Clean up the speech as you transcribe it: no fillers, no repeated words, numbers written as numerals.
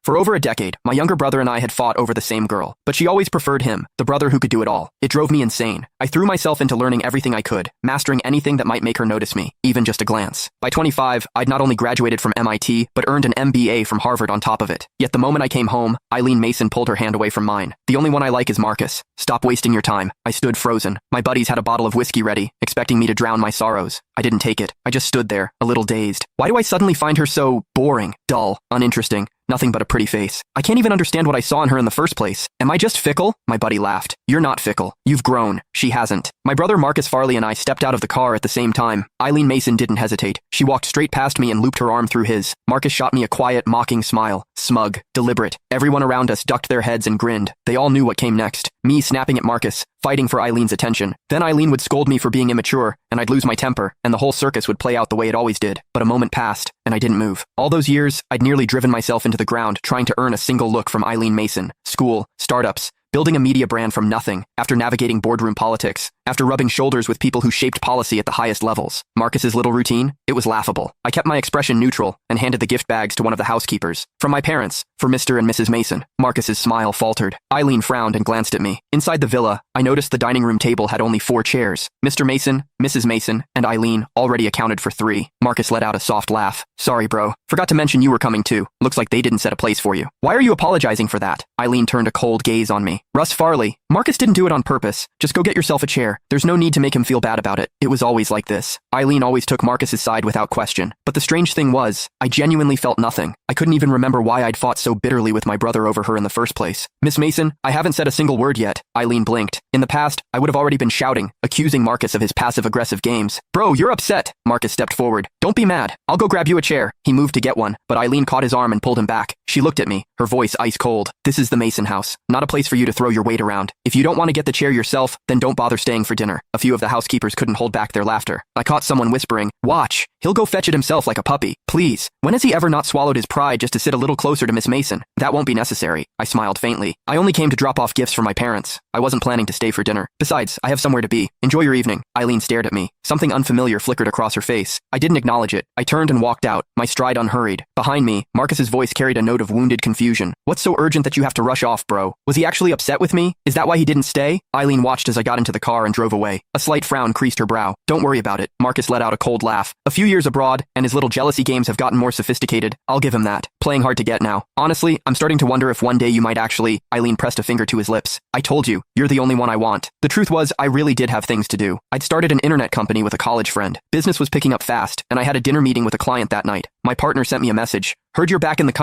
For over a decade, my younger brother and I had fought over the same girl, but she always preferred him, the brother who could do it all. It drove me insane. I threw myself into learning everything I could, mastering anything that might make her notice me, even just a glance. By 25, I'd not only graduated from MIT, but earned an MBA from Harvard on top of it. Yet the moment I came home, Eileen Mason pulled her hand away from mine. The only one I like is Marcus. Stop wasting your time. I stood frozen. My buddies had a bottle of whiskey ready, expecting me to drown my sorrows. I didn't take it. I just stood there, a little dazed. Why do I suddenly find her so boring, dull, uninteresting? Nothing but a pretty face. I can't even understand what I saw in her in the first place. Am I just fickle? My buddy laughed. You're not fickle. You've grown. She hasn't. My brother Marcus Farley and I stepped out of the car at the same time. Eileen Mason didn't hesitate. She walked straight past me and looped her arm through his. Marcus shot me a quiet, mocking smile. Smug. Deliberate. Everyone around us ducked their heads and grinned. They all knew what came next. Me snapping at Marcus, fighting for Eileen's attention. Then Eileen would scold me for being immature, and I'd lose my temper, and the whole circus would play out the way it always did. But a moment passed, and I didn't move. All those years, I'd nearly driven myself into the ground trying to earn a single look from Eileen Mason. School, startups, building a media brand from nothing, after navigating boardroom politics, after rubbing shoulders with people who shaped policy at the highest levels. Marcus's little routine? It was laughable. I kept my expression neutral and handed the gift bags to one of the housekeepers. From my parents, for Mr. and Mrs. Mason. Marcus's smile faltered. Eileen frowned and glanced at me. Inside the villa, I noticed the dining room table had only 4 chairs. Mr. Mason, Mrs. Mason, and Eileen already accounted for 3. Marcus let out a soft laugh. Sorry, bro. Forgot to mention you were coming too. Looks like they didn't set a place for you. Why are you apologizing for that? Eileen turned a cold gaze on me. Russ Farley. Marcus didn't do it on purpose. Just go get yourself a chair. There's no need to make him feel bad about it. It was always like this. Eileen always took Marcus's side without question. But the strange thing was, I genuinely felt nothing. I couldn't even remember why I'd fought so bitterly with my brother over her in the first place. Miss Mason, I haven't said a single word yet. Eileen blinked. In the past, I would have already been shouting, accusing Marcus of his passive-aggressive games. Bro, you're upset. Marcus stepped forward. Don't be mad. I'll go grab you a chair. He moved to get one, but Eileen caught his arm and pulled him back. She looked at me, her voice ice cold. This is the Mason house, not a place for you to throw your weight around. If you don't want to get the chair yourself, then don't bother staying for dinner. A few of the housekeepers couldn't hold back their laughter. I caught someone whispering, watch, he'll go fetch it himself like a puppy. Please, when has he ever not swallowed his pride just to sit a little closer to Miss Mason? That won't be necessary. I smiled faintly. I only came to drop off gifts for my parents. I wasn't planning to stay for dinner. Besides, I have somewhere to be. Enjoy your evening. Eileen stared at me. Something unfamiliar flickered across her face. I didn't acknowledge it. I turned and walked out, my stride unhurried. Behind me, Marcus's voice carried a note of wounded confusion. What's so urgent that you have to rush off, bro? Was he actually upset with me? Is that why he didn't stay? Eileen watched as I got into the car and drove away. A slight frown creased her brow. Don't worry about it. Marcus let out a cold laugh. A few years abroad, and his little jealousy games have gotten more sophisticated. I'll give him that. Playing hard to get now. Honestly, I'm starting to wonder if one day you might actually... Eileen pressed a finger to his lips. I told you, you're the only one I want. The truth was, I really did have things to do. I'd started an internet company with a college friend. Business was picking up fast, and I had a dinner meeting with a client that night. My partner sent me a message. Heard you're back in the country.